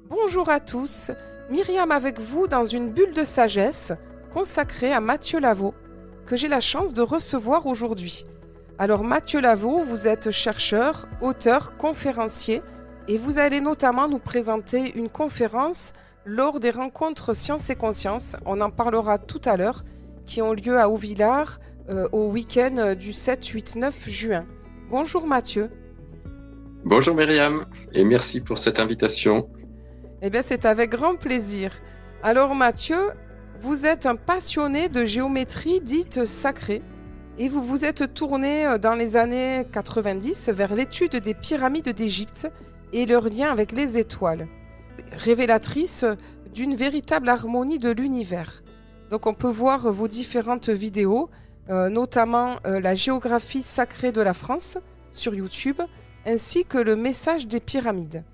Bonjour à tous, Myriam avec vous dans une bulle de sagesse consacrée à Mathieu Lavaux, que j'ai la chance de recevoir aujourd'hui. Alors Mathieu Lavaux, vous êtes chercheur, auteur, conférencier et vous allez notamment nous présenter une conférence lors des rencontres Sciences et Conscience, on en parlera tout à l'heure, qui ont lieu à Haut-Villars au week-end du 7, 8, 9 juin. Bonjour Mathieu. Bonjour Myriam et merci pour cette invitation. Eh bien, c'est avec grand plaisir. Alors Mathieu, vous êtes un passionné de géométrie dite sacrée et vous vous êtes tourné dans les années 90 vers l'étude des pyramides d'Égypte et leur lien avec les étoiles, révélatrice d'une véritable harmonie de l'univers. Donc on peut voir vos différentes vidéos, notamment la géographie sacrée de la France sur YouTube, ainsi que le message des pyramides.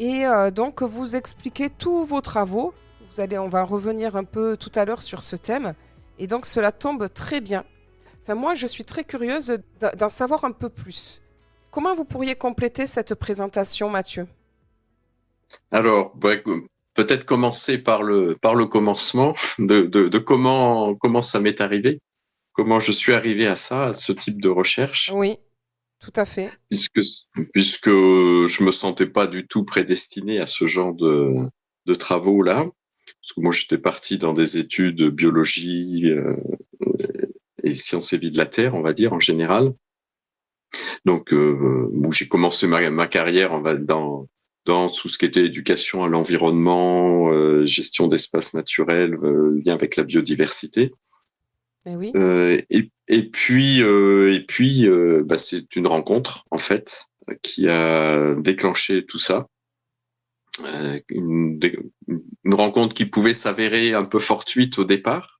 Et donc, vous expliquez tous vos travaux. On va revenir un peu tout à l'heure sur ce thème. Et donc, cela tombe très bien. Enfin, moi, je suis très curieuse d'en savoir un peu plus. Comment vous pourriez compléter cette présentation, Mathieu ? Alors, peut-être commencer par le commencement de comment ça m'est arrivé, comment je suis arrivé à ça, à ce type de recherche. Oui, tout à fait. Puisque je me sentais pas du tout prédestiné à ce genre de travaux-là. Parce que moi, j'étais parti dans des études de biologie et sciences et vie de la Terre, on va dire, en général. Donc, où j'ai commencé ma carrière dans tout ce qui était éducation à l'environnement, gestion d'espaces naturels, lien avec la biodiversité. Eh oui. Et puis, c'est une rencontre en fait qui a déclenché tout ça. Une rencontre qui pouvait s'avérer un peu fortuite au départ,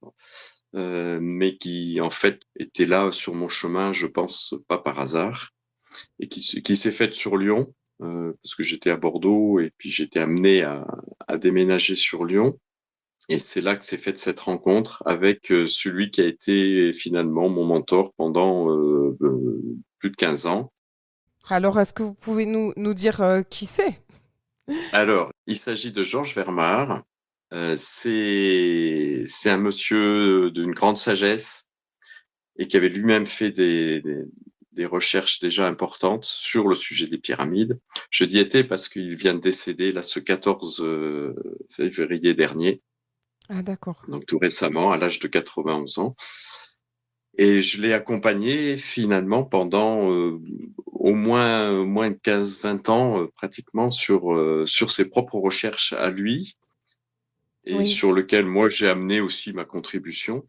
mais qui en fait était là sur mon chemin, je pense pas par hasard, et qui s'est faite sur Lyon, parce que j'étais à Bordeaux et puis j'étais amené à déménager sur Lyon. Et c'est là que s'est faite cette rencontre avec celui qui a été finalement mon mentor pendant plus de 15 ans. Alors, est-ce que vous pouvez nous dire qui c'est ? Alors, il s'agit de Georges Vermard. C'est un monsieur d'une grande sagesse et qui avait lui-même fait des recherches déjà importantes sur le sujet des pyramides. Je dis était parce qu'il vient de décéder là ce 14 février dernier. Ah, d'accord. Donc tout récemment, à l'âge de 91 ans. Et je l'ai accompagné finalement pendant au moins 15-20 ans pratiquement sur ses propres recherches à lui et Oui. sur lequel moi j'ai amené aussi ma contribution.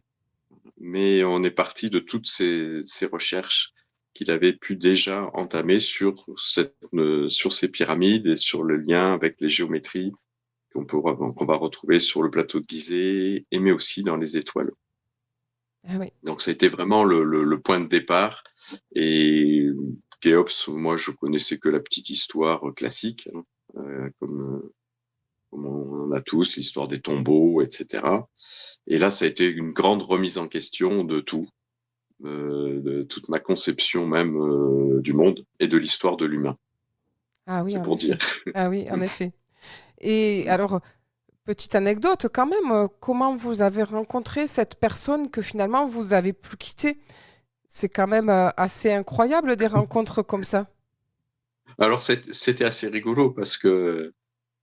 Mais on est parti de toutes ces recherches qu'il avait pu déjà entamer sur ces pyramides et sur le lien avec les géométries qu'on va retrouver sur le plateau de Gizeh, mais aussi dans les étoiles. Ah oui. Donc ça a été vraiment le point de départ. Et Khéops, moi je connaissais que la petite histoire classique, comme on a tous, l'histoire des tombeaux, etc. Et là ça a été une grande remise en question de tout, de toute ma conception même du monde et de l'histoire de l'humain. Ah oui, C'est en pour dire. effet. Ah oui, en effet. Et alors, petite anecdote quand même, comment vous avez rencontré cette personne que finalement vous avez plus quittée? C'est quand même assez incroyable des rencontres comme ça. Alors c'était assez rigolo parce que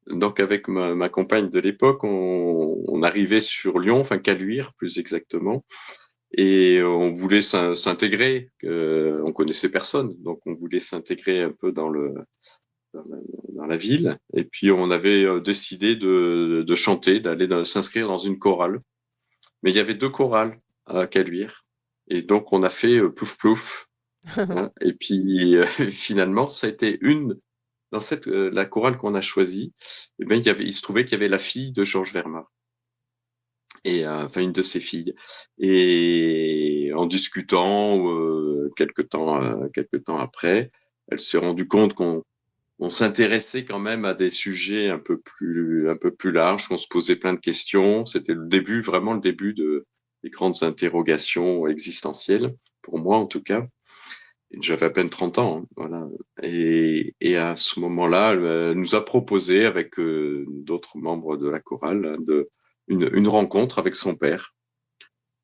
donc avec ma compagne de l'époque, on arrivait sur Lyon, enfin Caluire plus exactement, et on voulait s'intégrer. On connaissait personne, donc on voulait s'intégrer un peu dans la ville. Et puis on avait décidé de chanter, s'inscrire dans une chorale. Mais il y avait 2 chorales à Caluire, et donc on a fait plouf plouf. Hein. Et puis finalement, ça a été dans la chorale qu'on a choisie, eh ben, il se trouvait qu'il y avait la fille de Georges Vermard. Et enfin une de ses filles. Et en discutant quelques temps après, elle s'est rendue compte qu'on s'intéressait quand même à des sujets un peu plus larges, qu'on se posait plein de questions. C'était vraiment le début des grandes interrogations existentielles, pour moi en tout cas. J'avais à peine 30 ans, hein, voilà. Et à ce moment-là, elle nous a proposé avec d'autres membres de la chorale une rencontre avec son père.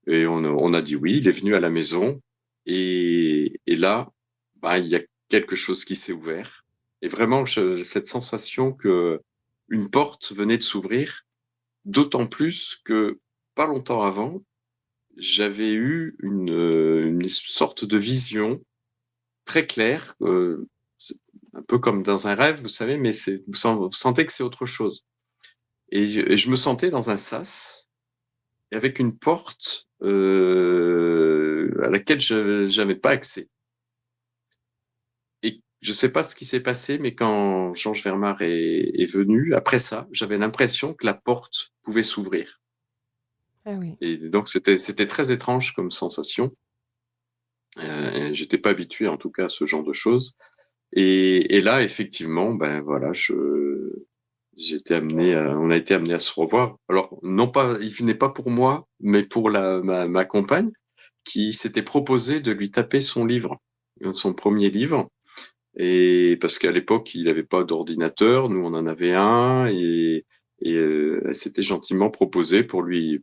Et on a dit oui, il est venu à la maison. Et là, bah, il y a quelque chose qui s'est ouvert. Et vraiment, j'ai cette sensation que une porte venait de s'ouvrir, d'autant plus que pas longtemps avant, j'avais eu une sorte de vision très claire, c'est un peu comme dans un rêve, vous savez, mais vous sentez que c'est autre chose. Et je me sentais dans un sas, et avec une porte à laquelle je n'avais pas accès. Et je sais pas ce qui s'est passé, mais quand Georges Vermar est venu, après ça, j'avais l'impression que la porte pouvait s'ouvrir. Ah oui. Et donc c'était très étrange comme sensation. J'étais pas habitué en tout cas à ce genre de choses. Et là, effectivement, ben voilà, on a été amené à se revoir. Alors non pas, il venait pas pour moi, mais pour ma compagne, qui s'était proposé de lui taper son livre, son premier livre. Et parce qu'à l'époque, il n'avait pas d'ordinateur, nous on en avait un, et elle s'était gentiment proposée pour lui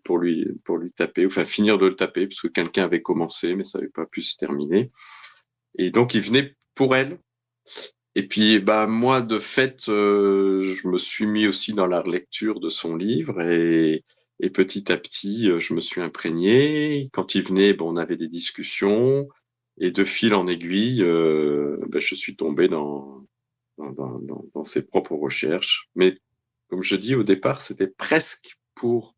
taper, enfin finir de le taper, parce que quelqu'un avait commencé, mais ça n'avait pas pu se terminer. Et donc il venait pour elle. Et puis bah moi de fait, je me suis mis aussi dans la lecture de son livre, et petit à petit, je me suis imprégné. Quand il venait, bon, on avait des discussions. Et de fil en aiguille, ben, je suis tombé dans ses propres recherches. Mais comme je dis au départ, c'était presque pour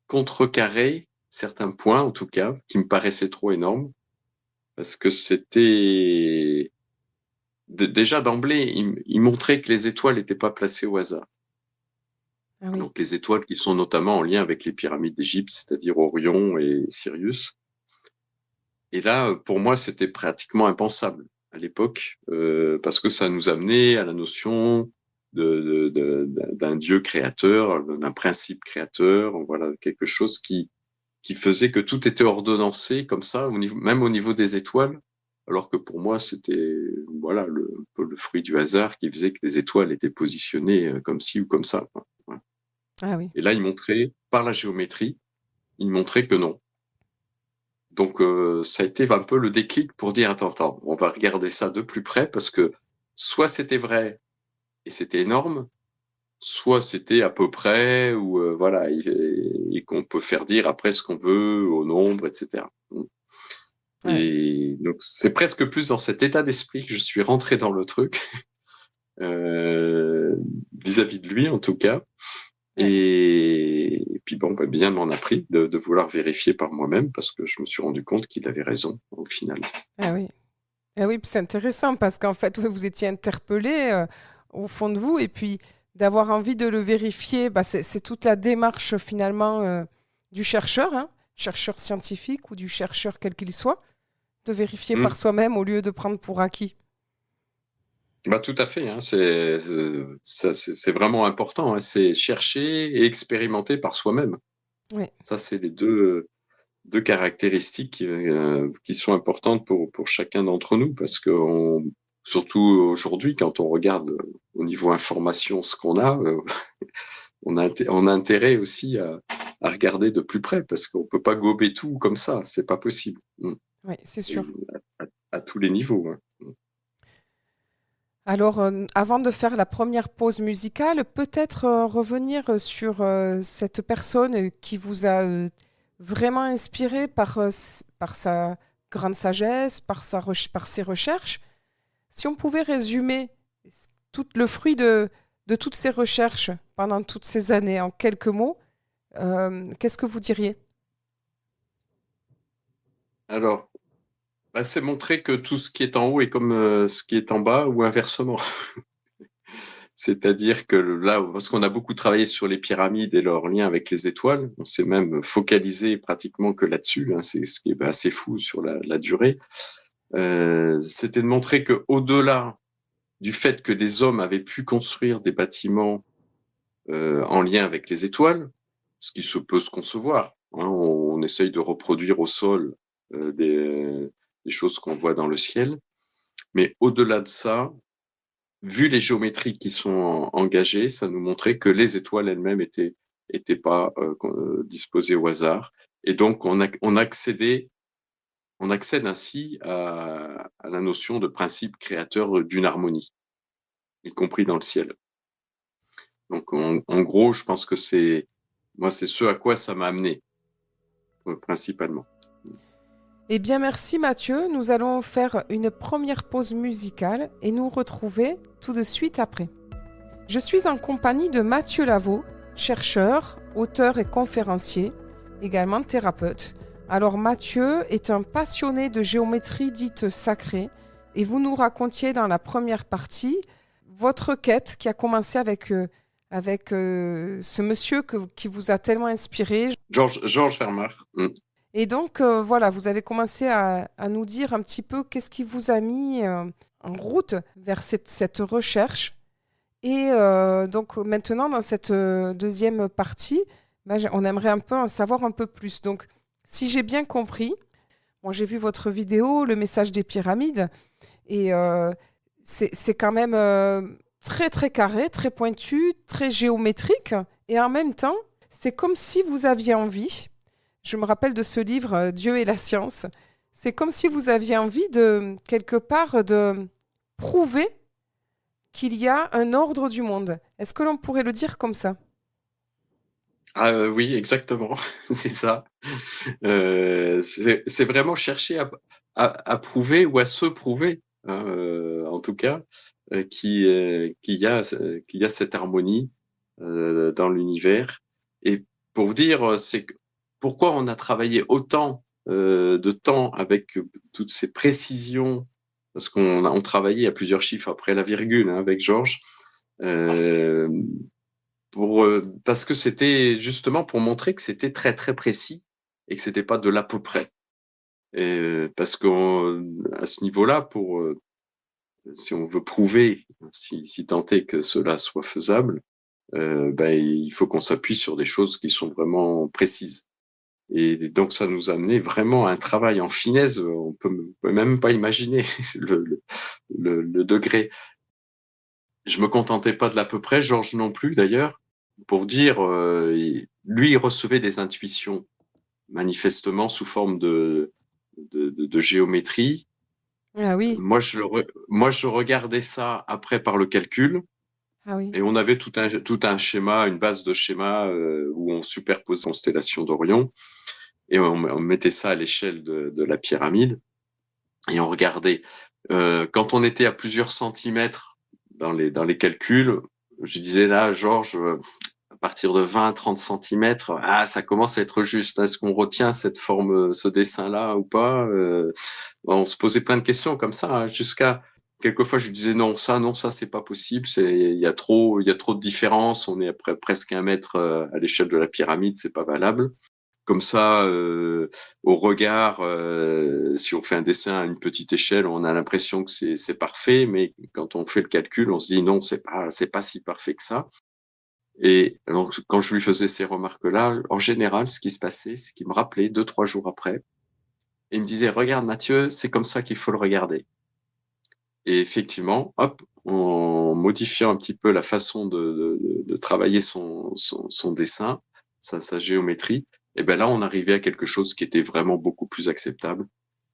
contrecarrer certains points, en tout cas, qui me paraissaient trop énormes. Parce que c'était... Déjà d'emblée, il montrait que les étoiles n'étaient pas placées au hasard. Ah oui. Donc les étoiles qui sont notamment en lien avec les pyramides d'Égypte, c'est-à-dire Orion et Sirius. Et là, pour moi, c'était pratiquement impensable à l'époque, parce que ça nous amenait à la notion d'un Dieu créateur, d'un principe créateur, voilà, quelque chose qui faisait que tout était ordonnancé comme ça, même au niveau des étoiles, alors que pour moi, c'était voilà un peu le fruit du hasard qui faisait que les étoiles étaient positionnées comme ci ou comme ça. Voilà. Ah oui. Et là, il montrait, par la géométrie, il montrait que non. Donc, ça a été un peu le déclic pour dire, attends, on va regarder ça de plus près, parce que soit c'était vrai et c'était énorme, soit c'était à peu près, ou voilà, et qu'on peut faire dire après ce qu'on veut au nombre, etc. Ouais. Et donc, c'est presque plus dans cet état d'esprit que je suis rentré dans le truc, vis-à-vis de lui en tout cas. Ouais. Et puis bon, bah, bien m'en a pris de vouloir vérifier par moi-même, parce que je me suis rendu compte qu'il avait raison au final. Ah oui. Ah oui, puis c'est intéressant parce qu'en fait, ouais, vous étiez interpellé au fond de vous et puis d'avoir envie de le vérifier, bah, c'est toute la démarche finalement du chercheur, hein, chercheur scientifique ou du chercheur quel qu'il soit, de vérifier par soi-même au lieu de prendre pour acquis. Bah tout à fait, hein, c'est vraiment important, hein, c'est chercher et expérimenter par soi-même. Oui, Ça, c'est les deux caractéristiques qui sont importantes pour chacun d'entre nous, parce que surtout aujourd'hui, quand on regarde au niveau information ce qu'on a, on a intérêt aussi à regarder de plus près, parce qu'on peut pas gober tout comme ça, c'est pas possible. oui, c'est Et sûr. à tous les niveaux. Hein. Alors, avant de faire la première pause musicale, peut-être revenir sur cette personne qui vous a vraiment inspiré par sa grande sagesse, par ses recherches. Si on pouvait résumer tout le fruit de toutes ces recherches pendant toutes ces années en quelques mots, qu'est-ce que vous diriez? Alors, bah, c'est montrer que tout ce qui est en haut est comme ce qui est en bas, ou inversement. C'est-à-dire que là, parce qu'on a beaucoup travaillé sur les pyramides et leur lien avec les étoiles, on s'est même focalisé pratiquement que là-dessus, hein, c'est ce qui est assez fou sur la durée. C'était de montrer que au-delà du fait que des hommes avaient pu construire des bâtiments en lien avec les étoiles, ce qui se peut se concevoir, hein, on essaye de reproduire au sol des des choses qu'on voit dans le ciel. Mais au-delà de ça, vu les géométries qui sont engagées, ça nous montrait que les étoiles elles-mêmes étaient pas disposées au hasard. Et donc, on accède ainsi à la notion de principe créateur d'une harmonie, y compris dans le ciel. Donc, en gros, je pense que c'est ce à quoi ça m'a amené, principalement. Eh bien, merci Mathieu. Nous allons faire une première pause musicale et nous retrouver tout de suite après. Je suis en compagnie de Mathieu Lavaux, chercheur, auteur et conférencier, également thérapeute. Alors Mathieu est un passionné de géométrie dite sacrée et vous nous racontiez dans la première partie votre quête qui a commencé avec ce monsieur qui vous a tellement inspiré. Georges Fermard. Et donc, voilà, vous avez commencé à nous dire un petit peu qu'est-ce qui vous a mis en route vers cette recherche. Et donc, maintenant, dans cette deuxième partie, on aimerait un peu en savoir un peu plus. Donc, si j'ai bien compris, j'ai vu votre vidéo, le message des pyramides, et c'est quand même très, très carré, très pointu, très géométrique. Et en même temps, c'est comme si vous aviez envie... Je me rappelle de ce livre, Dieu et la science. C'est comme si vous aviez envie de, quelque part, de prouver qu'il y a un ordre du monde. Est-ce que l'on pourrait le dire comme ça ? Oui, exactement. C'est ça. C'est vraiment chercher à prouver ou à se prouver, en tout cas, qu'il y a cette harmonie dans l'univers. Et pour vous dire, c'est pourquoi on a travaillé autant de temps avec toutes ces précisions, parce qu'on travaillait à plusieurs chiffres après la virgule avec Georges, parce que c'était justement pour montrer que c'était très très précis et que c'était pas de l'à peu près. Parce qu'à ce niveau-là, si on veut prouver, si tant est que cela soit faisable, il faut qu'on s'appuie sur des choses qui sont vraiment précises. Et donc, ça nous a amené vraiment à un travail en finesse. On peut même pas imaginer le degré. Je me contentais pas de l'à peu près, Georges non plus d'ailleurs, pour dire, lui, il recevait des intuitions, manifestement sous forme de géométrie. Ah oui. Moi, je regardais ça après par le calcul. Ah oui. Et on avait tout un schéma, une base de schéma où on superposait la constellation d'Orion et on mettait ça à l'échelle de la pyramide et on regardait. Quand on était à plusieurs centimètres dans les calculs, je disais là, Georges, à partir de 20-30 centimètres, ça commence à être juste. Est-ce qu'on retient cette forme, ce dessin-là ou pas On se posait plein de questions comme ça, jusqu'à quelquefois je lui disais non, ça c'est pas possible, il y a trop de différence, on est après presque 1 mètre à l'échelle de la pyramide, c'est pas valable. Comme ça, au regard, si on fait un dessin à une petite échelle, on a l'impression que c'est parfait, mais quand on fait le calcul, on se dit non, c'est pas si parfait que ça. Et donc, quand je lui faisais ces remarques-là, en général, ce qui se passait, c'est qu'il me rappelait 2-3 jours après, et il me disait, regarde Mathieu, c'est comme ça qu'il faut le regarder. Et effectivement, hop, en modifiant un petit peu la façon de travailler son dessin, sa géométrie, et ben là, on arrivait à quelque chose qui était vraiment beaucoup plus acceptable.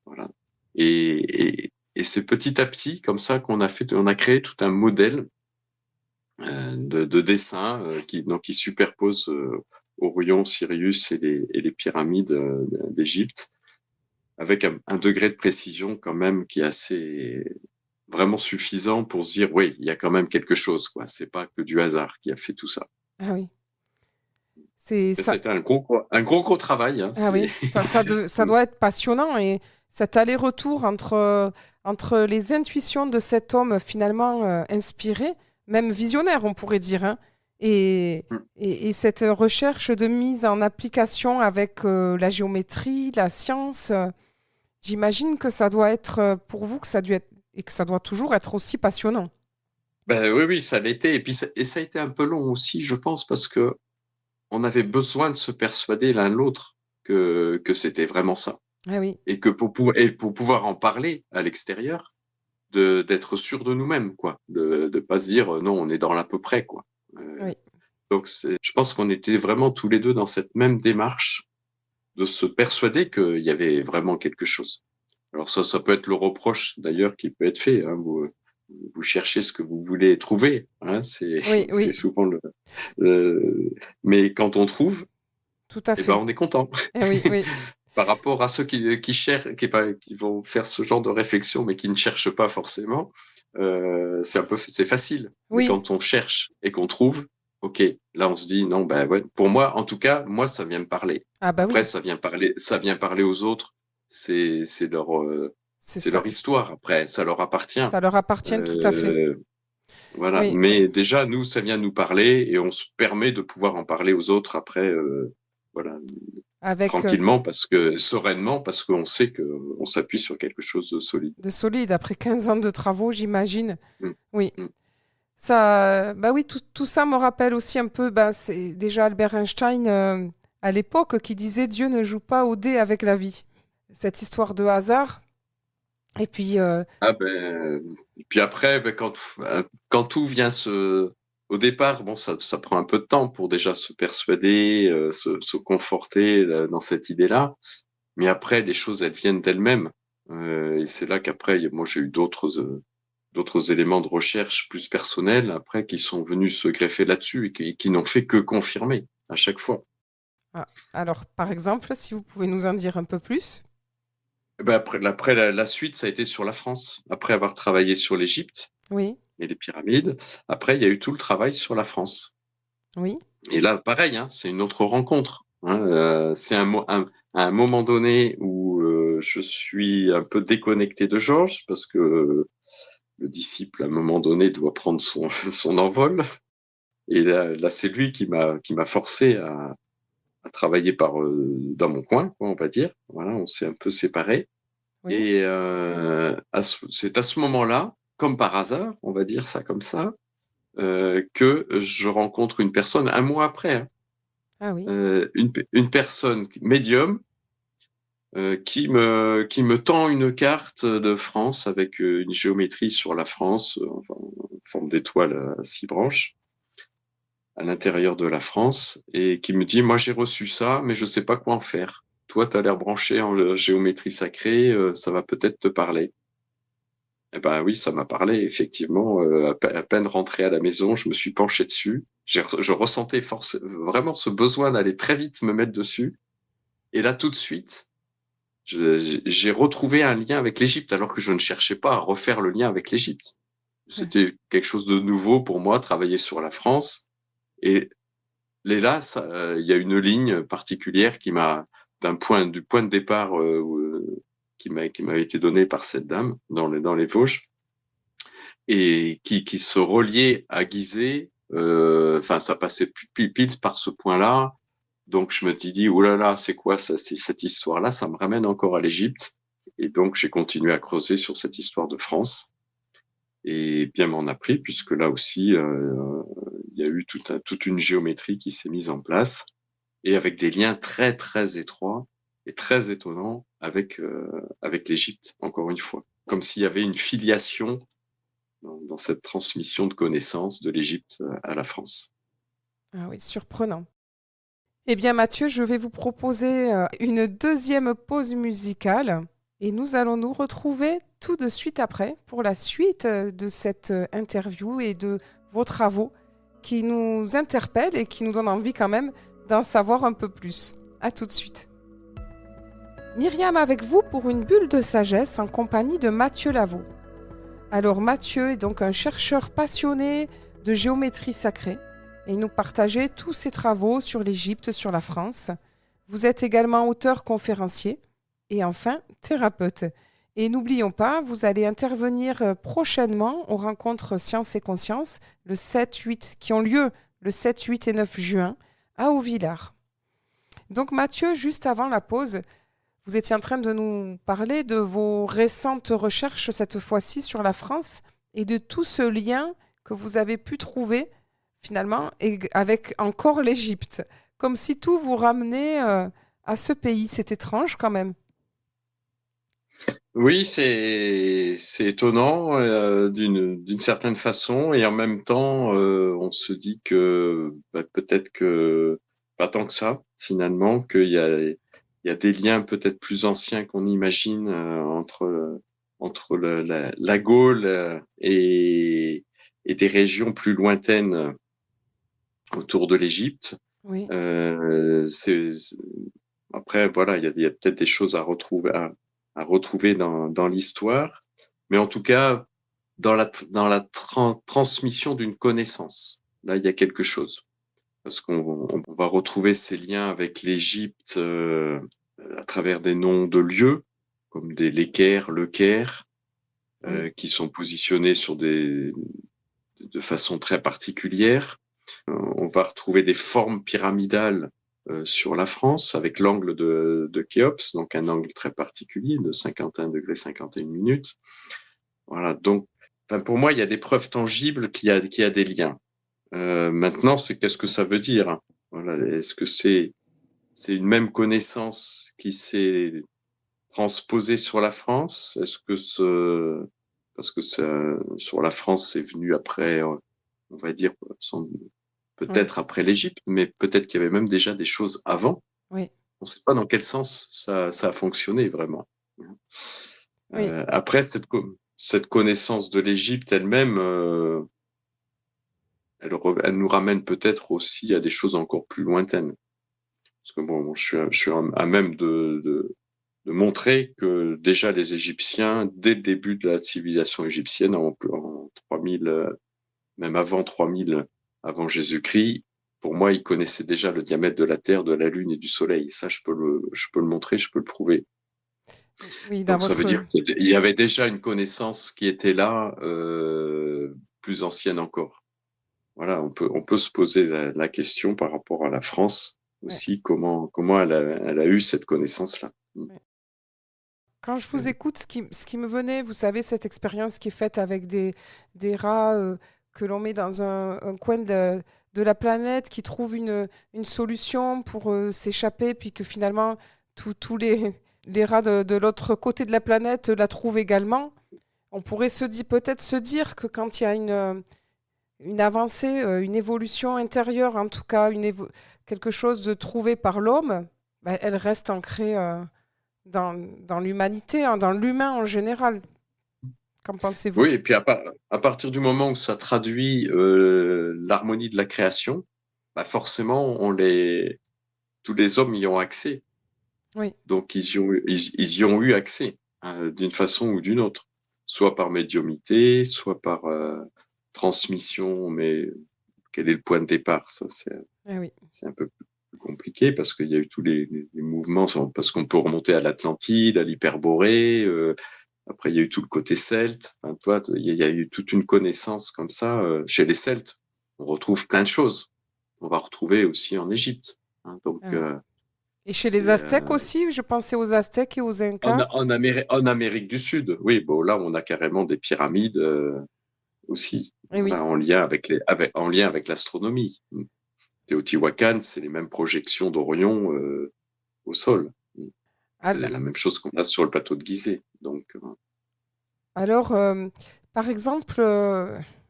Voilà. Et c'est petit à petit, comme ça, qu'on a créé tout un modèle de dessin qui superpose Orion, Sirius et les pyramides d'Égypte, avec un degré de précision quand même qui est assez vraiment suffisant pour se dire oui, il y a quand même quelque chose, quoi. C'est pas que du hasard qui a fait tout ça. Ah oui. C'était un gros travail. Hein, oui, ça doit être passionnant et cet aller-retour entre les intuitions de cet homme finalement inspiré, même visionnaire on pourrait dire, hein, et cette recherche de mise en application avec la géométrie, la science, j'imagine que ça doit être pour vous, que ça doit toujours être aussi passionnant. Ben oui, ça l'était. Et puis ça a été un peu long aussi, je pense, parce que on avait besoin de se persuader l'un l'autre que c'était vraiment ça. Ah oui, et que pour pouvoir en parler à l'extérieur, d'être sûr de nous-mêmes, quoi, de pas se dire non, on est dans l'à peu près, quoi. oui. Donc je pense qu'on était vraiment tous les deux dans cette même démarche de se persuader qu'il y avait vraiment quelque chose. Alors ça peut être le reproche d'ailleurs qui peut être fait. Hein, vous cherchez ce que vous voulez trouver. Hein, c'est Oui, c'est oui, souvent mais quand on trouve, tout à eh ben fait. on est content. Eh oui, oui, Par rapport à ceux qui cherchent, qui vont faire ce genre de réflexion, mais qui ne cherchent pas forcément, c'est facile. Mais oui. quand on cherche et qu'on trouve, ok, là on se dit non, ben ouais. Pour moi, en tout cas, moi ça vient me parler. Ah bah Après, oui, ça vient parler aux autres. c'est C'est ça. leur histoire. Après, ça leur appartient. Ça leur appartient tout à fait. Euh, voilà. Oui, oui. Mais déjà, nous, ça vient nous parler et on se permet de pouvoir en parler aux autres après. Voilà, Avec tranquillement sereinement parce qu'on sait que on s'appuie sur quelque chose de solide. de solide, après 15 ans de travaux, j'imagine. Mm, Oui. mm. Ça, bah oui, tout ça me rappelle aussi un peu, bah, c'est déjà Albert Einstein à l'époque qui disait Dieu ne joue pas au dé avec la vie. Cette histoire de hasard. Et puis, Ah ben, et puis après, ben, quand tout vient au départ, bon, ça prend un peu de temps pour déjà se persuader, se conforter dans cette idée-là. Mais après, les choses, elles viennent d'elles-mêmes. Et c'est là qu'après, moi, j'ai eu d'autres éléments de recherche plus personnels après qui sont venus se greffer là-dessus et qui n'ont fait que confirmer à chaque fois. ah, alors, par exemple, si vous pouvez nous en dire un peu plus. Eh ben après la suite, ça a été sur la France. Après avoir travaillé sur l'Égypte Oui, et les pyramides, après, il y a eu tout le travail sur la France. oui, Et là, pareil, hein, c'est une autre rencontre. Hein, c'est à un moment donné où je suis un peu déconnecté de Georges parce que le disciple, à un moment donné, doit prendre son envol. Et là c'est lui qui m'a forcé à travailler dans mon coin, quoi, on va dire. Voilà, on s'est un peu séparés. oui. Et c'est à ce moment-là, comme par hasard, on va dire ça comme ça, que je rencontre une personne un mois après, hein, Ah oui, une personne médium qui me tend une carte de France avec une géométrie sur la France, enfin, en forme d'étoile à 6 branches à l'intérieur de la France, et qui me dit, moi j'ai reçu ça, mais je sais pas quoi en faire. Toi, tu as l'air branché en géométrie sacrée, ça va peut-être te parler. Eh ben oui, ça m'a parlé, effectivement. À peine rentré à la maison, je me suis penché dessus. Je ressentais vraiment ce besoin d'aller très vite me mettre dessus. Et là, tout de suite, j'ai retrouvé un lien avec l'Égypte, alors que je ne cherchais pas à refaire le lien avec l'Égypte. ouais, C'était quelque chose de nouveau pour moi, travailler sur la France. Et là, il y a une ligne particulière du point de départ qui m'a été donné par cette dame dans les Vosges et qui se reliait à Gizeh. Enfin, ça passait pile par ce point-là. Donc, je me suis dit, oh là là, c'est quoi ça, cette histoire-là? Ça me ramène encore à l'Égypte. Et donc, j'ai continué à creuser sur cette histoire de France. Et bien m'en a pris, puisque là aussi, il y a eu toute une géométrie qui s'est mise en place, et avec des liens très, très étroits et très étonnants avec l'Égypte, encore une fois. Comme s'il y avait une filiation dans cette transmission de connaissances de l'Égypte à la France. ah oui, surprenant. Eh bien, Mathieu, je vais vous proposer une deuxième pause musicale et nous allons nous retrouver tout de suite après pour la suite de cette interview et de vos travaux qui nous interpellent et qui nous donnent envie quand même d'en savoir un peu plus. À tout de suite. Myriam avec vous pour une bulle de sagesse en compagnie de Mathieu Lavaux. Alors Mathieu est donc un chercheur passionné de géométrie sacrée et il nous partageait tous ses travaux sur l'Égypte, sur la France. Vous êtes également auteur conférencier et enfin thérapeute. Et n'oublions pas, vous allez intervenir prochainement aux rencontres Sciences et Conscience le 7, 8, qui ont lieu le 7, 8 et 9 juin à Haut-Villars. Donc Mathieu, juste avant la pause, vous étiez en train de nous parler de vos récentes recherches, cette fois-ci sur la France, et de tout ce lien que vous avez pu trouver finalement avec encore l'Égypte. Comme si tout vous ramenait à ce pays. C'est étrange quand même. Oui, c'est étonnant d'une certaine façon, et en même temps, on se dit que peut-être que pas tant que ça, finalement, qu'il y a des liens peut-être plus anciens qu'on imagine entre la Gaule et des régions plus lointaines autour de l'Égypte. Oui, Euh, c'est, c'est- Après, voilà, il y a peut-être des choses à retrouver dans l'histoire, mais en tout cas, dans la transmission d'une connaissance, là, il y a quelque chose. Parce qu'on va retrouver ces liens avec l'Égypte à travers des noms de lieux, comme les Caire, le Caire, oui, qui sont positionnés de façon très particulière. On va retrouver des formes pyramidales sur la France avec l'angle de Khéops, donc un angle très particulier de 51 degrés 51 minutes. Voilà, donc pour moi, il y a des preuves tangibles qu'il y a des liens. Maintenant, c'est qu'est-ce que ça veut dire? Voilà, est-ce que c'est une même connaissance qui s'est transposée sur la France? Est-ce que parce que sur la France, c'est venu après, on va dire, oui, peut-être après l'Égypte, mais peut-être qu'il y avait même déjà des choses avant. oui, On ne sait pas dans quel sens ça a fonctionné vraiment. oui. Après, cette connaissance de l'Égypte elle-même, elle nous ramène peut-être aussi à des choses encore plus lointaines. Parce que bon, je suis à même de montrer que déjà les Égyptiens, dès le début de la civilisation égyptienne, en 3000, même avant 3000, avant Jésus-Christ, pour moi, ils connaissaient déjà le diamètre de la Terre, de la Lune et du Soleil. Ça, je peux le montrer, je peux le prouver. Oui, dans Donc ça veut votre... dire qu'il y avait déjà une connaissance qui était là, plus ancienne encore. Voilà, on peut se poser la question par rapport à la France ouais, aussi, comment elle a eu cette connaissance-là. ouais. Quand je vous écoute, ce qui me venait, vous savez, cette expérience qui est faite avec des rats que l'on met dans un coin de la planète, qui trouvent une solution pour s'échapper, puis que finalement, tous les rats de l'autre côté de la planète la trouvent également. On pourrait peut-être se dire que quand il y a une avancée, une évolution intérieure, en tout cas quelque chose de trouvé par l'homme, ben, elle reste ancrée dans l'humanité, hein, dans l'humain en général. Qu'en pensez-vous? Oui, et puis à partir du moment où ça traduit l'harmonie de la création, bah forcément, tous les hommes y ont accès. Oui, Donc ils y ont eu accès d'une façon ou d'une autre, soit par médiumnité, soit par transmission. Mais quel est le point de départ? Ça, eh oui, c'est un peu plus compliqué parce qu'il y a eu tous les mouvements, parce qu'on peut remonter à l'Atlantide, à l'Hyperborée. Après, il y a eu tout le côté celte. Enfin, toi, il y a eu toute une connaissance comme ça chez les Celtes. On retrouve plein de choses. On va retrouver aussi en Égypte. Donc, eh oui. Et chez les c'est Aztèques aussi, je pensais aux Aztèques et aux en, Incas. en Amérique du Sud. Oui, bon, là, on a carrément des pyramides aussi, Eh oui. voilà, en lien avec l'astronomie. Teotihuacan, c'est les mêmes projections d'Orion au sol. C'est Al- la même chose qu'on a sur le plateau de Gizeh. Donc, Alors, par exemple,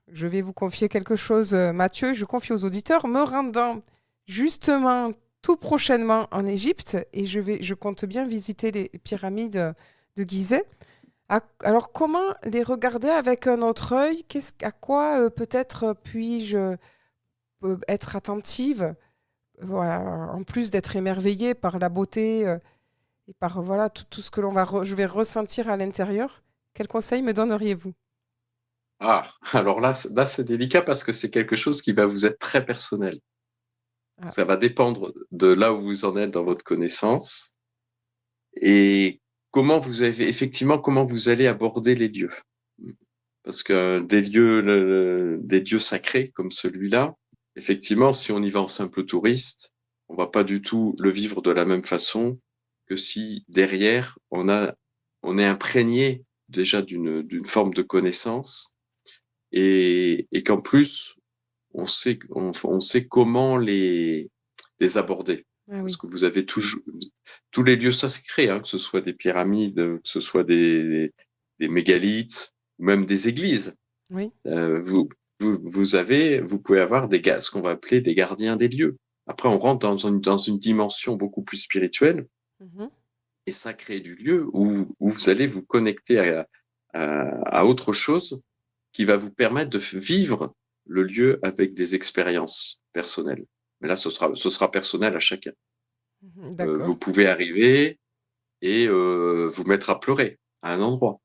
je vais vous confier quelque chose, Mathieu, je confie aux auditeurs, me rendant justement tout prochainement en Égypte et je compte bien visiter les pyramides de Gizeh. Alors, comment les regarder avec un autre œil? À quoi peut-être puis-je être attentive? Voilà, en plus d'être émerveillée par la beauté et par voilà tout ce que je vais ressentir à l'intérieur. Quel conseil me donneriez-vous? alors là, c'est délicat parce que c'est quelque chose qui va vous être très personnel. Ah, Ça va dépendre de là où vous en êtes dans votre connaissance et comment vous allez aborder les lieux. Parce que des lieux sacrés comme celui-là, effectivement, si on y va en simple touriste, on va pas du tout le vivre de la même façon que si derrière on est imprégné déjà d'une forme de connaissance et qu'en plus on sait comment les aborder. Ah Parce oui, que vous avez toujours tous les lieux sacrés, hein, que ce soit des pyramides, que ce soit des mégalithes, ou même des églises. oui. Euh, vous, vous pouvez avoir ce qu'on va appeler des gardiens des lieux. Après, on rentre dans une dimension beaucoup plus spirituelle Mhm. et sacrée du lieu où vous allez vous connecter à autre chose qui va vous permettre de vivre le lieu avec des expériences personnelles. Mais là, ce sera personnel à chacun. Mhm. Vous D'accord. pouvez arriver et vous mettre à pleurer à un endroit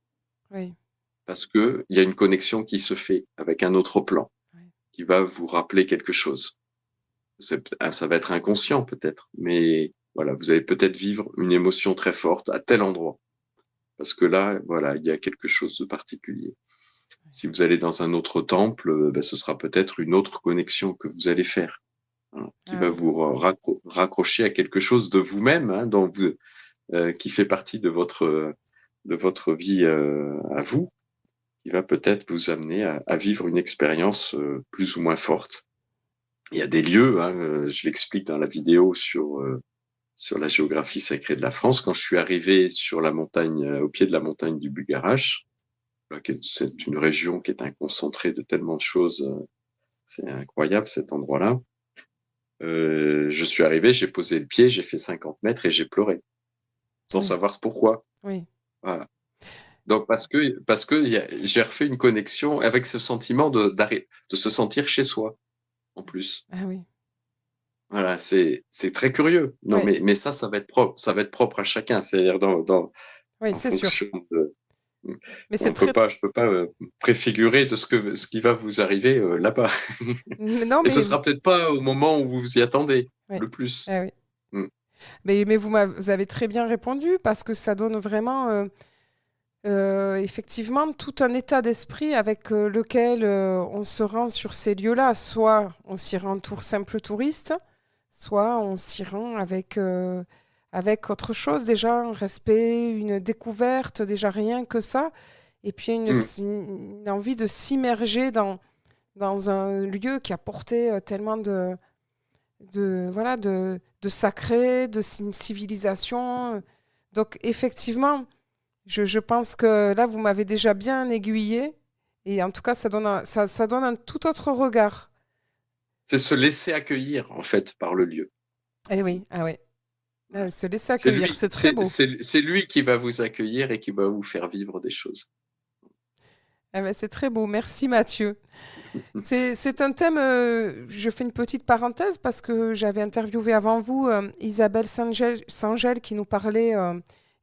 Oui. parce que il y a une connexion qui se fait avec un autre plan Oui. qui va vous rappeler quelque chose. Ça va être inconscient peut-être, mais voilà, vous allez peut-être vivre une émotion très forte à tel endroit parce que là, voilà, il y a quelque chose de particulier. Si vous allez dans un autre temple, ben, ce sera peut-être une autre connexion que vous allez faire, hein, qui Ah va oui. vous raccrocher à quelque chose de vous-même, hein, qui fait partie de votre vie à vous, qui va peut-être vous amener à vivre une expérience plus ou moins forte. Il y a des lieux, hein, je l'explique dans la vidéo sur la géographie sacrée de la France. Quand je suis arrivé sur la montagne, au pied de la montagne du Bugarache, c'est une région qui est un concentré de tellement de choses, c'est incroyable cet endroit-là. Je suis arrivé, j'ai posé le pied, j'ai fait 50 mètres et j'ai pleuré, sans Oui. savoir pourquoi. Oui. Voilà. Donc parce que j'ai refait une connexion avec ce sentiment de se sentir chez soi en plus. Ah oui. Voilà, c'est très curieux. Non, Oui. mais ça va être propre à chacun. C'est-à-dire Oui, en c'est sûr. fonction de, Mais c'est très. je peux pas préfigurer de ce qui va vous arriver là-bas. Non, Et ce mais. sera peut-être pas au moment où vous vous y attendez Oui. le plus. Ah oui. Mm. Mais vous avez très bien répondu parce que ça donne vraiment, effectivement, tout un état d'esprit avec lequel on se rend sur ces lieux-là. Soit on s'y rend simple touriste, soit on s'y rend avec autre chose, déjà un respect, une découverte, déjà rien que ça. Et puis Mm. une envie de s'immerger dans un lieu qui a porté tellement voilà, de sacré, de civilisation. Donc effectivement, je pense que là, vous m'avez déjà bien aiguillé. Et en tout cas, ça donne un tout autre regard. C'est se laisser accueillir en fait par le lieu. Eh oui, ah oui. Se laisser C'est accueillir, lui, c'est très beau. c'est lui qui va vous accueillir et qui va vous faire vivre des choses. Ah ben, c'est très beau. Merci Mathieu. C'est un thème, je fais une petite parenthèse parce que j'avais interviewé avant vous Isabelle Sangel qui nous parlait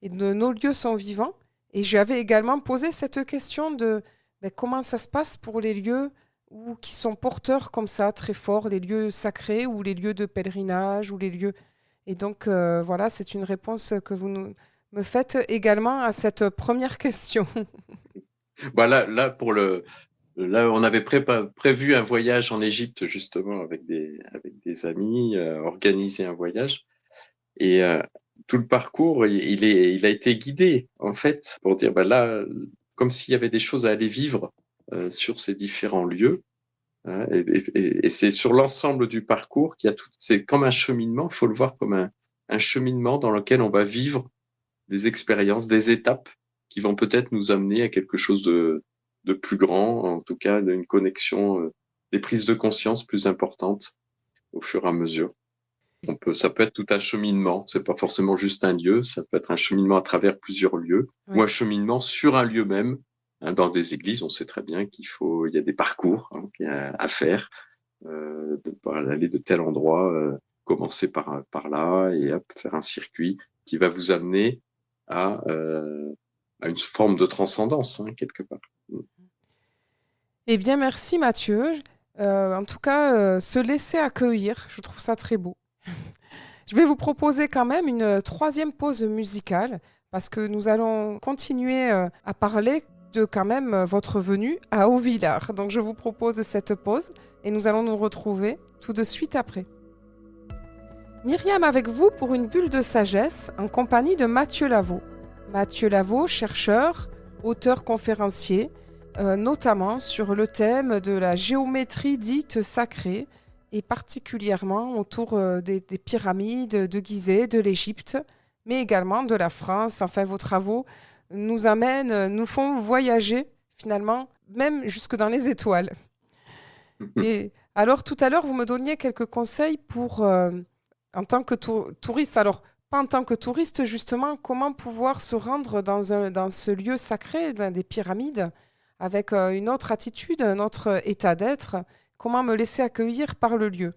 de nos lieux sont vivants. Et je lui avais également posé cette question de ben, comment ça se passe pour les lieux qui sont porteurs comme ça, très forts, les lieux sacrés ou les lieux de pèlerinage ou les lieux. Et donc voilà, c'est une réponse que me faites également à cette première question. Bah là, on avait prévu un voyage en Égypte justement avec des amis, organiser un voyage et tout le parcours, il a été guidé en fait pour dire bah là, comme s'il y avait des choses à aller vivre sur ces différents lieux. Hein, et c'est sur l'ensemble du parcours qu'il y a tout. C'est comme un cheminement. Il faut le voir comme un cheminement dans lequel on va vivre des expériences, des étapes qui vont peut-être nous amener à quelque chose de plus grand, en tout cas d'une connexion, des prises de conscience plus importantes au fur et à mesure. Ça peut être tout un cheminement. C'est pas forcément juste un lieu. Ça peut être un cheminement à travers plusieurs lieux ou un Oui. cheminement sur un lieu même. Hein, dans des églises, on sait très bien il y a des parcours hein, à faire, aller de tel endroit, commencer par là et hop, faire un circuit qui va vous amener à une forme de transcendance hein, quelque part. Eh bien, merci Mathieu. En tout cas, se laisser accueillir, je trouve ça très beau. Je vais vous proposer quand même une troisième pause musicale parce que nous allons continuer à parler de quand même votre venue à Haut-Villars. Donc je vous propose cette pause et nous allons nous retrouver tout de suite après. Myriam avec vous pour une bulle de sagesse en compagnie de Mathieu Lavaux. Mathieu Lavaux, chercheur, auteur conférencier, notamment sur le thème de la géométrie dite sacrée et particulièrement autour des pyramides de Gizeh, de l'Égypte, mais également de la France. Enfin, vos travaux nous amènent, nous font voyager finalement, même jusque dans les étoiles. Et alors, tout à l'heure, vous me donniez quelques conseils pour, en tant que touriste, alors pas en tant que touriste, justement, comment pouvoir se rendre dans ce lieu sacré, dans des pyramides, avec une autre attitude, un autre état d'être, comment me laisser accueillir par le lieu.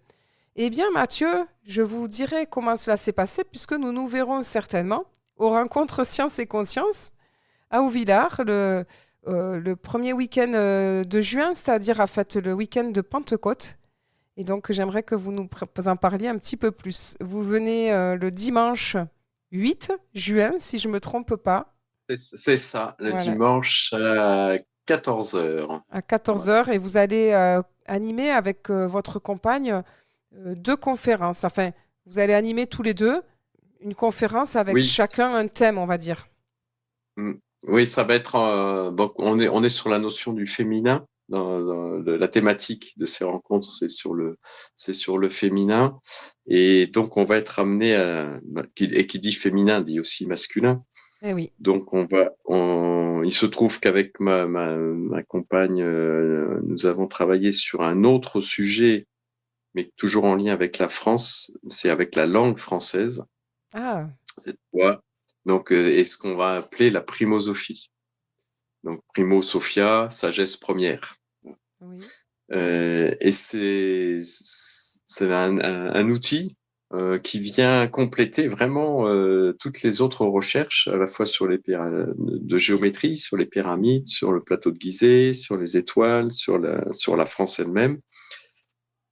Eh bien, Mathieu, je vous dirai comment cela s'est passé, puisque nous nous verrons certainement aux rencontres Sciences et Conscience à Houvillard le premier week-end de juin, c'est-à-dire en fait le week-end de Pentecôte. Et donc, j'aimerais que vous nous en parliez un petit peu plus. Vous venez le dimanche 8 juin, si je ne me trompe pas. C'est ça, le Voilà, dimanche à 14h. à 14 heures. Et vous allez animer avec votre compagne deux conférences. Enfin, vous allez animer tous les deux une conférence avec Oui, chacun un thème, on va dire. mm. Oui, ça va être donc on est sur la notion du féminin la thématique de ces rencontres, c'est sur le féminin et donc on va être amené qui dit féminin dit aussi masculin. Eh oui. Donc il se trouve qu'avec ma compagne, nous avons travaillé sur un autre sujet, mais toujours en lien avec la France, c'est avec la langue française Ah, cette fois. Donc, et ce qu'on va appeler la primosophie. Donc, primo sophia, sagesse première. oui. Et c'est un outil qui vient compléter vraiment toutes les autres recherches, à la fois sur les de géométrie, sur les pyramides, sur le plateau de Gizeh, sur les étoiles, sur la France elle-même,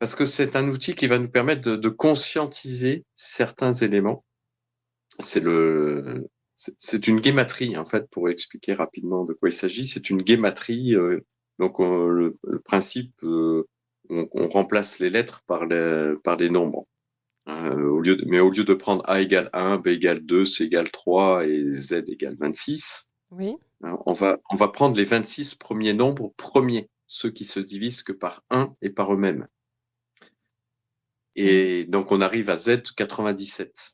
parce que c'est un outil qui va nous permettre de conscientiser certains éléments. C'est une guématrie, en fait, pour expliquer rapidement de quoi il s'agit. C'est une guématrie. Donc, le principe, on remplace les lettres par les nombres. Mais au lieu de prendre A égale 1, B égale 2, C égale 3 et Z égale 26, Oui. on va prendre les 26 premiers nombres premiers, ceux qui se divisent que par 1 et par eux-mêmes. Oui. Et donc, on arrive à Z 97.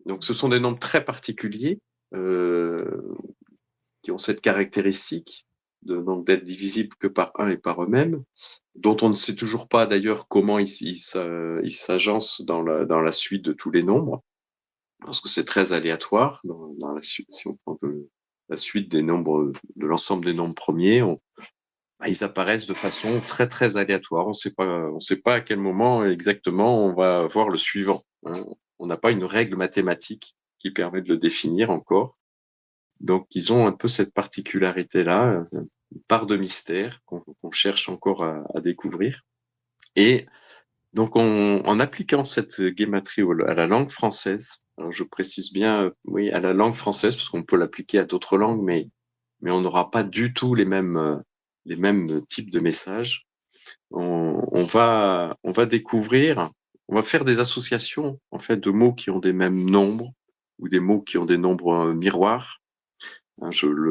Donc, ce sont des nombres très particuliers qui ont cette caractéristique donc d'être divisibles que par 1 et par eux-mêmes, dont on ne sait toujours pas d'ailleurs comment ils s'agencent dans la suite de tous les nombres, parce que c'est très aléatoire dans la suite. Si on prend la suite des nombres, de l'ensemble des nombres premiers, ils apparaissent de façon très très aléatoire. On sait pas à quel moment exactement on va voir le suivant. Hein. On n'a pas une règle mathématique qui permet de le définir encore. Donc, ils ont un peu cette particularité-là, une part de mystère qu'on cherche encore à découvrir. Et donc, en appliquant cette guématrie à la langue française, alors je précise bien, oui, à la langue française, parce qu'on peut l'appliquer à d'autres langues, mais on n'aura pas du tout les mêmes types de messages. On va découvrir, on va faire des associations, en fait, de mots qui ont des mêmes nombres ou des mots qui ont des nombres miroirs.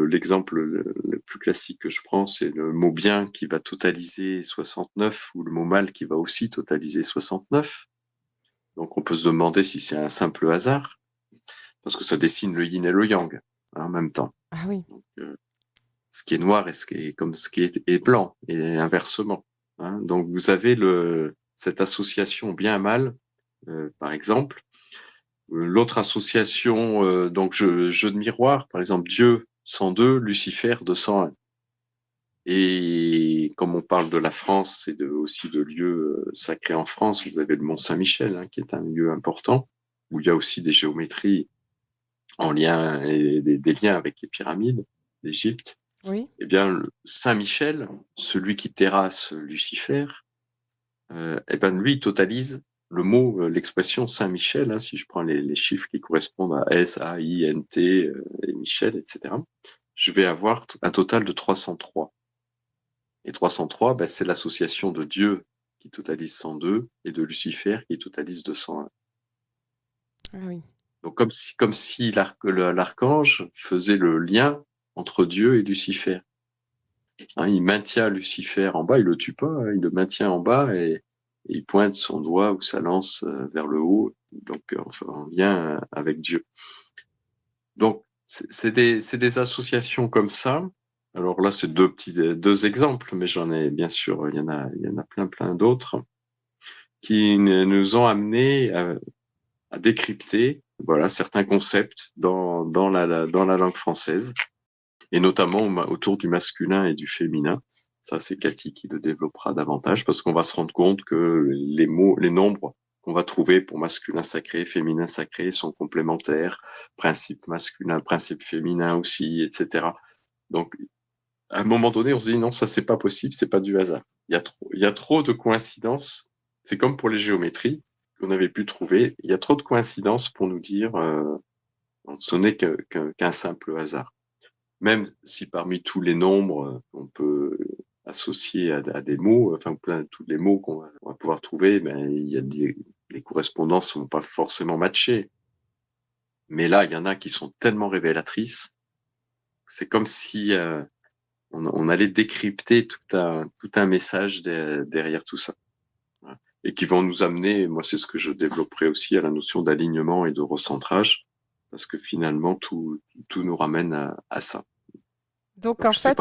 L'exemple le plus classique que je prends, c'est le mot bien qui va totaliser 69 ou le mot mal qui va aussi totaliser 69. Donc on peut se demander si c'est un simple hasard, parce que ça dessine le yin et le yang en même temps. Ah oui. Donc, ce qui est noir et ce qui est blanc et inversement. Hein. Donc vous avez cette association bien-mal, par exemple. L'autre association, donc jeu de miroir, par exemple Dieu 102, Lucifer 201. Et comme on parle de la France et aussi de lieux sacrés en France, vous avez le Mont Saint-Michel, hein, qui est un lieu important, où il y a aussi des géométries en lien et des liens avec les pyramides d'Égypte. Oui. Eh bien, Saint-Michel, celui qui terrasse Lucifer, eh ben lui totalise le mot, l'expression Saint-Michel, hein, si je prends les chiffres qui correspondent à S, A, I, N, T, et Michel, etc., je vais avoir un total de 303. Et 303, ben, c'est l'association de Dieu qui totalise 102 et de Lucifer qui totalise 201. Ah oui. Donc comme si l'archange faisait le lien entre Dieu et Lucifer. Hein, il maintient Lucifer en bas, il le tue pas, hein, il le maintient en bas et et il pointe son doigt ou sa lance vers le haut, donc enfin, en lien avec Dieu. Donc, c'est des associations comme ça. Alors là, c'est deux exemples, mais j'en ai, bien sûr, il y en a plein d'autres qui nous ont amenés à décrypter, voilà, certains concepts dans la langue française, et notamment autour du masculin et du féminin. Ça, c'est Cathy qui le développera davantage, parce qu'on va se rendre compte que les nombres qu'on va trouver pour masculin sacré, féminin sacré sont complémentaires, principe masculin, principe féminin aussi, etc. Donc, à un moment donné, on se dit non, ça c'est pas possible, c'est pas du hasard. Il y a trop de coïncidences. C'est comme pour les géométries qu'on avait pu trouver. Il y a trop de coïncidences pour nous dire ce n'est qu'un simple hasard. Même si parmi tous les nombres on peut associer à des mots, enfin tous les mots qu'on va pouvoir trouver, ben il y a les correspondances vont pas forcément matcher. Mais là, il y en a qui sont tellement révélatrices. C'est comme si on allait décrypter tout un message derrière tout ça. Et qui vont nous amener, moi c'est ce que je développerai aussi, à la notion d'alignement et de recentrage, parce que finalement tout nous ramène à ça. Donc en fait,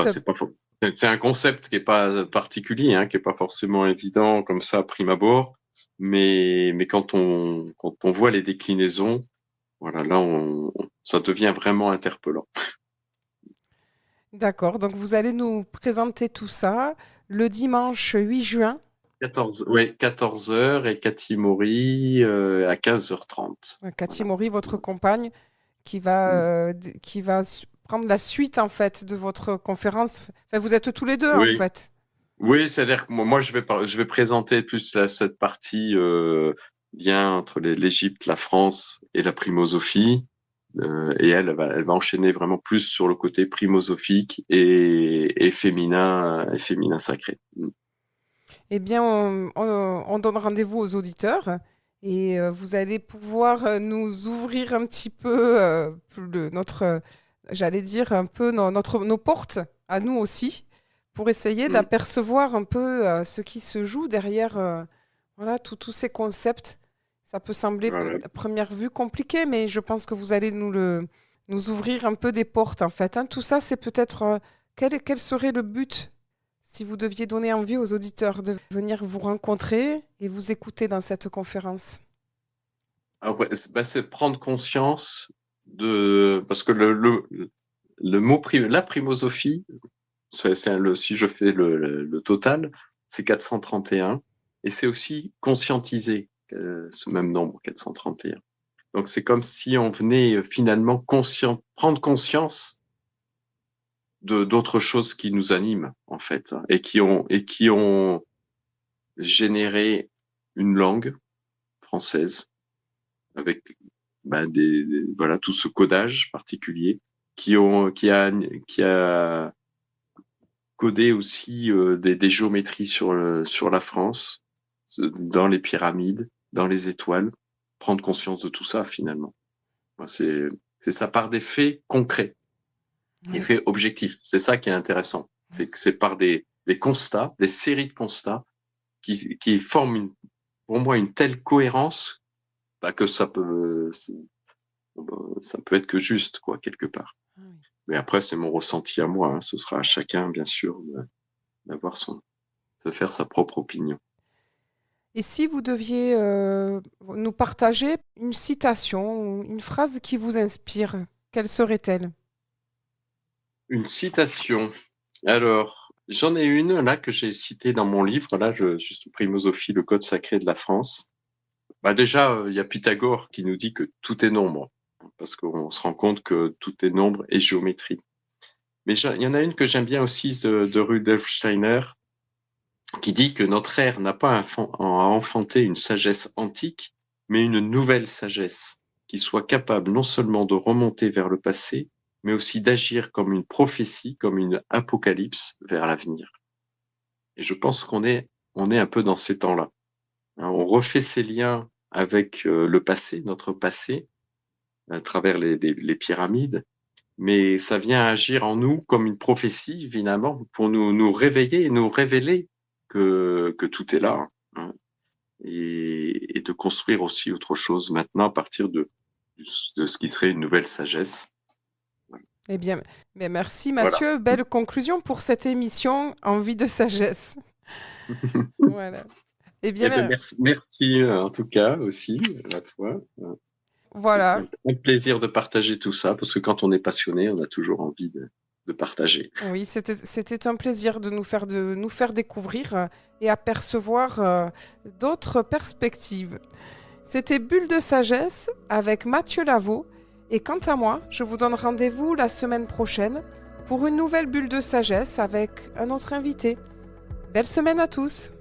c'est un concept qui est pas particulier, qui est pas forcément évident comme ça prime abord, mais quand on voit les déclinaisons, voilà, là ça devient vraiment interpellant. D'accord, donc vous allez nous présenter tout ça le dimanche 8 juin. 14h et Cathy Maury à 15h30. Cathy Maury, votre compagne, qui va prendre la suite en fait de votre conférence. Enfin, vous êtes tous les deux en fait. Oui, c'est-à-dire que moi je vais présenter plus cette partie lien entre l'Égypte, la France et la primosophie. Et elle va enchaîner vraiment plus sur le côté primosophique et féminin sacré. Eh bien, on donne rendez-vous aux auditeurs et vous allez pouvoir nous ouvrir un petit peu j'allais dire un peu nos portes à nous aussi, pour essayer d'apercevoir un peu ce qui se joue derrière voilà, tous ces concepts. Ça peut sembler à première vue compliqué, mais je pense que vous allez nous ouvrir un peu des portes en fait. Tout ça, c'est peut-être quel serait le but si vous deviez donner envie aux auditeurs de venir vous rencontrer et vous écouter dans cette conférence? C'est prendre conscience parce que le mot la primosophie, si je fais le total, c'est 431, et c'est aussi conscientiser ce même nombre, 431. Donc c'est comme si on venait finalement prendre conscience d'autres choses qui nous animent en fait, et qui ont généré une langue française avec voilà tout ce codage particulier qui a codé aussi des géométries sur la France, dans les pyramides, dans les étoiles. Prendre conscience de tout ça finalement. C'est ça part des faits concrets. Des faits objectifs. C'est ça qui est intéressant. C'est que c'est par des constats, des séries de constats qui forment pour moi une telle cohérence que ça peut être que juste, quoi, quelque part. Mais après, c'est mon ressenti à moi. Ce sera à chacun, bien sûr, de faire sa propre opinion. Et si vous deviez nous partager une citation ou une phrase qui vous inspire, quelle serait-elle? Une citation. Alors, j'en ai une là que j'ai citée dans mon livre. Là, juste Primosophie, le code sacré de la France. Déjà, il y a Pythagore qui nous dit que tout est nombre, parce qu'on se rend compte que tout est nombre et géométrie. Mais il y en a une que j'aime bien aussi de Rudolf Steiner, qui dit que notre ère n'a pas à enfanter une sagesse antique, mais une nouvelle sagesse, qui soit capable non seulement de remonter vers le passé, mais aussi d'agir comme une prophétie, comme une apocalypse vers l'avenir. Et je pense qu'on est un peu dans ces temps-là. On refait ces liens avec le passé, notre passé, à travers les pyramides, mais ça vient agir en nous comme une prophétie, finalement, pour nous réveiller et nous révéler que tout est là. et de construire aussi autre chose maintenant à partir de ce qui serait une nouvelle sagesse. Eh bien, mais merci Voilà. Mathieu. Belle conclusion pour cette émission Envie de sagesse. Voilà. Eh bien, merci en tout cas aussi à toi. voilà. C'est un plaisir de partager tout ça parce que quand on est passionné, on a toujours envie de partager. Oui, c'était un plaisir de nous faire découvrir et apercevoir d'autres perspectives. C'était Bulle de sagesse avec Mathieu Lavaux. Et quant à moi, je vous donne rendez-vous la semaine prochaine pour une nouvelle bulle de sagesse avec un autre invité. Belle semaine à tous!